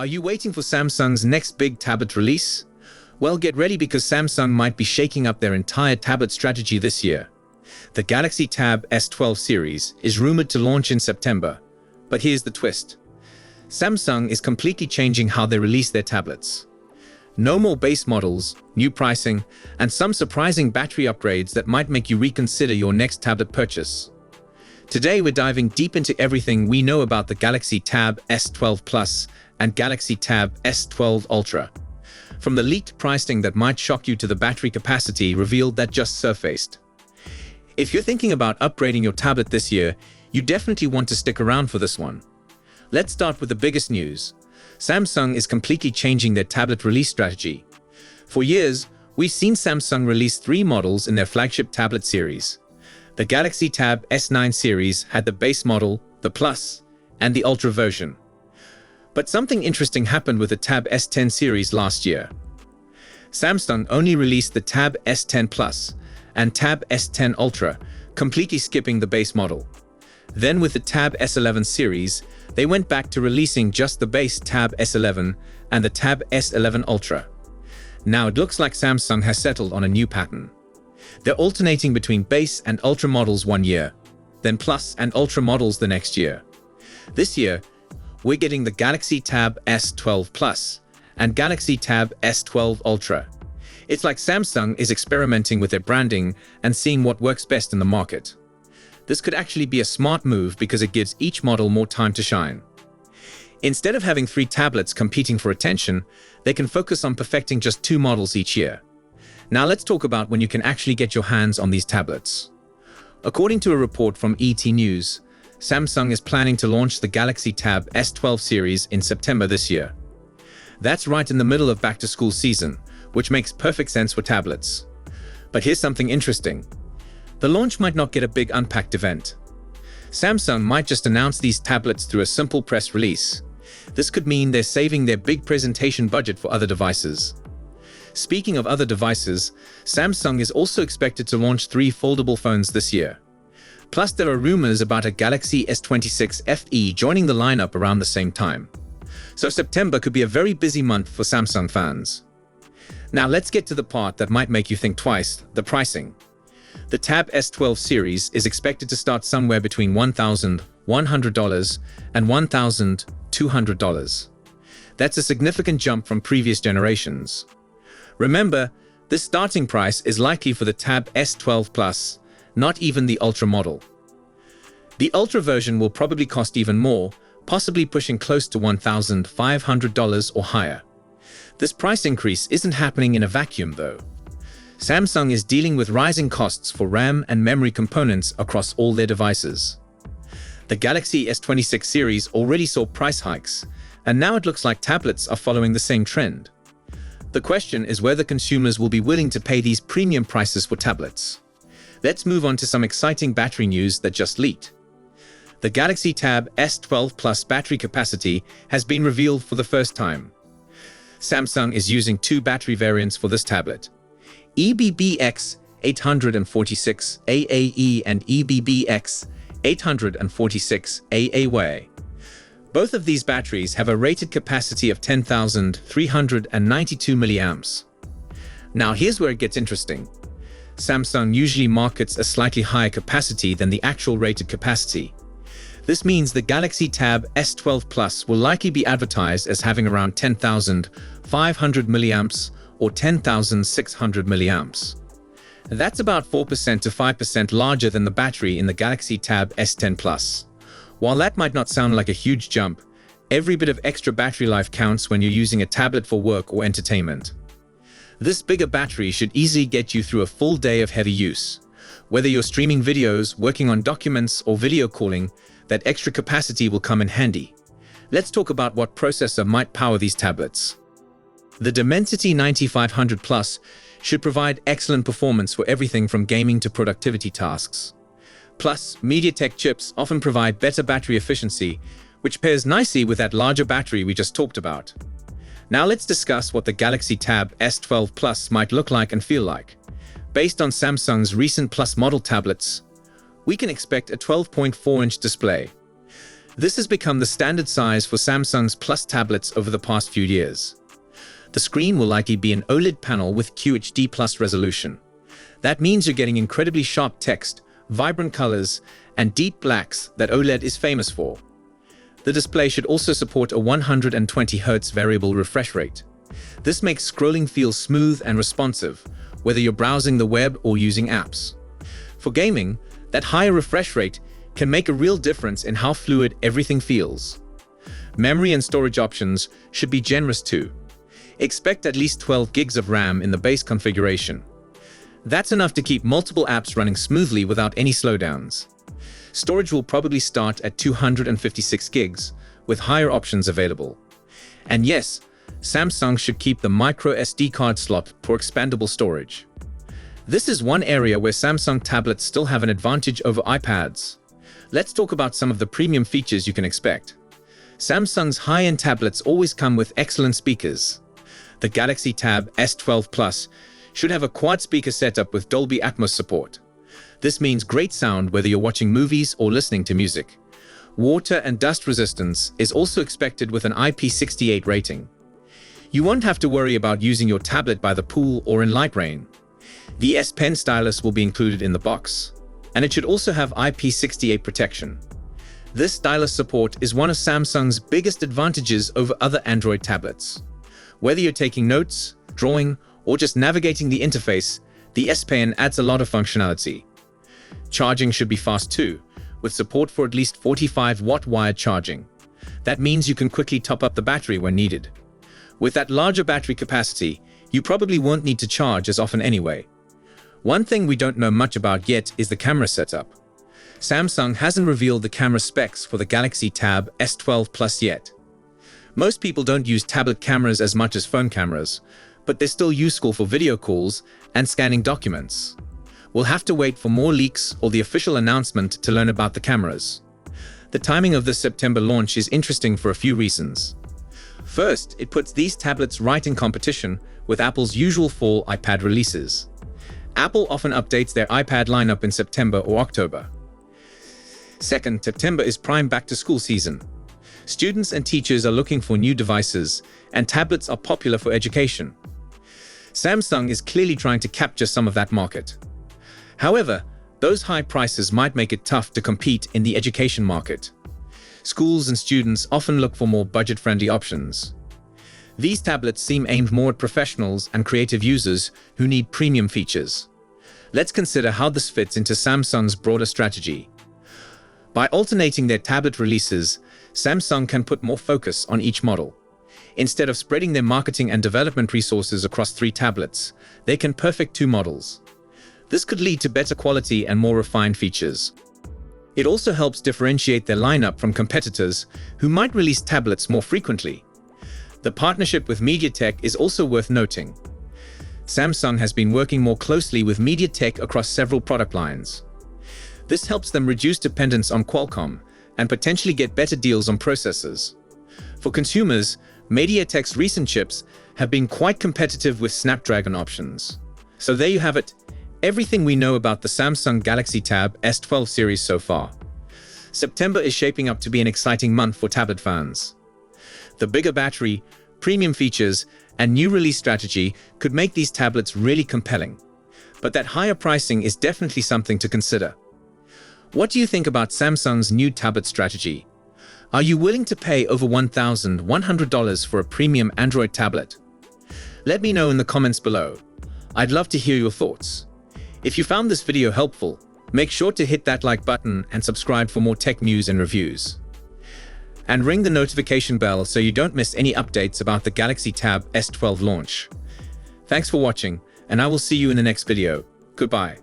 Are you waiting for Samsung's next big tablet release? Well, get ready because Samsung might be shaking up their entire tablet strategy this year. The Galaxy Tab S12 series is rumored to launch in September. But here's the twist. Samsung is completely changing how they release their tablets. No more base models, new pricing, and some surprising battery upgrades that might make you reconsider your next tablet purchase. Today we're diving deep into everything we know about the Galaxy Tab S12 Plus and Galaxy Tab S12 Ultra. From the leaked pricing that might shock you to the battery capacity revealed that just surfaced. If you're thinking about upgrading your tablet this year, you definitely want to stick around for this one. Let's start with the biggest news. Samsung is completely changing their tablet release strategy. For years, we've seen Samsung release 3 models in their flagship tablet series. The Galaxy Tab S9 series had the base model, the Plus, and the Ultra version. But something interesting happened with the Tab S10 series last year. Samsung only released the Tab S10 Plus and Tab S10 Ultra, completely skipping the base model. Then with the Tab S11 series, they went back to releasing just the base Tab S11 and the Tab S11 Ultra. Now it looks like Samsung has settled on a new pattern. They're alternating between base and Ultra models one year, then Plus and Ultra models the next year. This year, we're getting the Galaxy Tab S12 Plus and Galaxy Tab S12 Ultra. It's like Samsung is experimenting with their branding and seeing what works best in the market. This could actually be a smart move because it gives each model more time to shine. Instead of having 3 tablets competing for attention, they can focus on perfecting just 2 models each year. Now let's talk about when you can actually get your hands on these tablets. According to a report from ET News, Samsung is planning to launch the Galaxy Tab S12 series in September this year. That's right in the middle of back-to-school season, which makes perfect sense for tablets. But here's something interesting. The launch might not get a big unpacked event. Samsung might just announce these tablets through a simple press release. This could mean they're saving their big presentation budget for other devices. Speaking of other devices, Samsung is also expected to launch 3 foldable phones this year. Plus, there are rumors about a Galaxy S26 FE joining the lineup around the same time. So September could be a very busy month for Samsung fans. Now let's get to the part that might make you think twice, the pricing. The Tab S12 series is expected to start somewhere between $1,100 and $1,200. That's a significant jump from previous generations. Remember, this starting price is likely for the Tab S12 Plus, not even the Ultra model. The Ultra version will probably cost even more, possibly pushing close to $1,500 or higher. This price increase isn't happening in a vacuum though. Samsung is dealing with rising costs for RAM and memory components across all their devices. The Galaxy S26 series already saw price hikes, and now it looks like tablets are following the same trend. The question is whether consumers will be willing to pay these premium prices for tablets. Let's move on to some exciting battery news that just leaked. The Galaxy Tab S12 Plus battery capacity has been revealed for the first time. Samsung is using 2 battery variants for this tablet: EBBX 846 AAE and EBBX 846 AAY. Both of these batteries have a rated capacity of 10,392 milliamps. Now here's where it gets interesting. Samsung usually markets a slightly higher capacity than the actual rated capacity. This means the Galaxy Tab S12 Plus will likely be advertised as having around 10,500 milliamps or 10,600 milliamps. That's about 4% to 5% larger than the battery in the Galaxy Tab S10 Plus. While that might not sound like a huge jump, every bit of extra battery life counts when you're using a tablet for work or entertainment. This bigger battery should easily get you through a full day of heavy use. Whether you're streaming videos, working on documents, or video calling, that extra capacity will come in handy. Let's talk about what processor might power these tablets. The Dimensity 9500 Plus should provide excellent performance for everything from gaming to productivity tasks. Plus, MediaTek chips often provide better battery efficiency, which pairs nicely with that larger battery we just talked about. Now let's discuss what the Galaxy Tab S12 Plus might look like and feel like. Based on Samsung's recent Plus model tablets, we can expect a 12.4-inch display. This has become the standard size for Samsung's Plus tablets over the past few years. The screen will likely be an OLED panel with QHD Plus resolution. That means you're getting incredibly sharp text, vibrant colors, and deep blacks that OLED is famous for. The display should also support a 120Hz variable refresh rate. This makes scrolling feel smooth and responsive, whether you're browsing the web or using apps. For gaming, that higher refresh rate can make a real difference in how fluid everything feels. Memory and storage options should be generous too. Expect at least 12 gigs of RAM in the base configuration. That's enough to keep multiple apps running smoothly without any slowdowns. Storage will probably start at 256 gigs, with higher options available. And yes, Samsung should keep the micro SD card slot for expandable storage. This is one area where Samsung tablets still have an advantage over iPads. Let's talk about some of the premium features you can expect. Samsung's high-end tablets always come with excellent speakers. The Galaxy Tab S12 Plus should have a quad speaker setup with Dolby Atmos support. This means great sound whether you're watching movies or listening to music. Water and dust resistance is also expected with an IP68 rating. You won't have to worry about using your tablet by the pool or in light rain. The S Pen stylus will be included in the box, and it should also have IP68 protection. This stylus support is one of Samsung's biggest advantages over other Android tablets. Whether you're taking notes, drawing, or just navigating the interface, the S Pen adds a lot of functionality. Charging should be fast too, with support for at least 45-watt wired charging. That means you can quickly top up the battery when needed. With that larger battery capacity, you probably won't need to charge as often anyway. One thing we don't know much about yet is the camera setup. Samsung hasn't revealed the camera specs for the Galaxy Tab S12 Plus yet. Most people don't use tablet cameras as much as phone cameras, but they're still useful for video calls and scanning documents. We'll have to wait for more leaks or the official announcement to learn about the cameras. The timing of this September launch is interesting for a few reasons. First, it puts these tablets right in competition with Apple's usual fall iPad releases. Apple often updates their iPad lineup in September or October. Second, September is prime back-to-school season. Students and teachers are looking for new devices, and tablets are popular for education. Samsung is clearly trying to capture some of that market. However, those high prices might make it tough to compete in the education market. Schools and students often look for more budget-friendly options. These tablets seem aimed more at professionals and creative users who need premium features. Let's consider how this fits into Samsung's broader strategy. By alternating their tablet releases, Samsung can put more focus on each model. Instead of spreading their marketing and development resources across 3 tablets, they can perfect 2 models. This could lead to better quality and more refined features. It also helps differentiate their lineup from competitors who might release tablets more frequently. The partnership with MediaTek is also worth noting. Samsung has been working more closely with MediaTek across several product lines. This helps them reduce dependence on Qualcomm and potentially get better deals on processors. For consumers, MediaTek's recent chips have been quite competitive with Snapdragon options. So there you have it, everything we know about the Samsung Galaxy Tab S12 series so far. September is shaping up to be an exciting month for tablet fans. The bigger battery, premium features, and new release strategy could make these tablets really compelling. But that higher pricing is definitely something to consider. What do you think about Samsung's new tablet strategy? Are you willing to pay over $1,100 for a premium Android tablet? Let me know in the comments below. I'd love to hear your thoughts. If you found this video helpful, make sure to hit that like button and subscribe for more tech news and reviews. And ring the notification bell so you don't miss any updates about the Galaxy Tab S12 launch. Thanks for watching, and I will see you in the next video. Goodbye.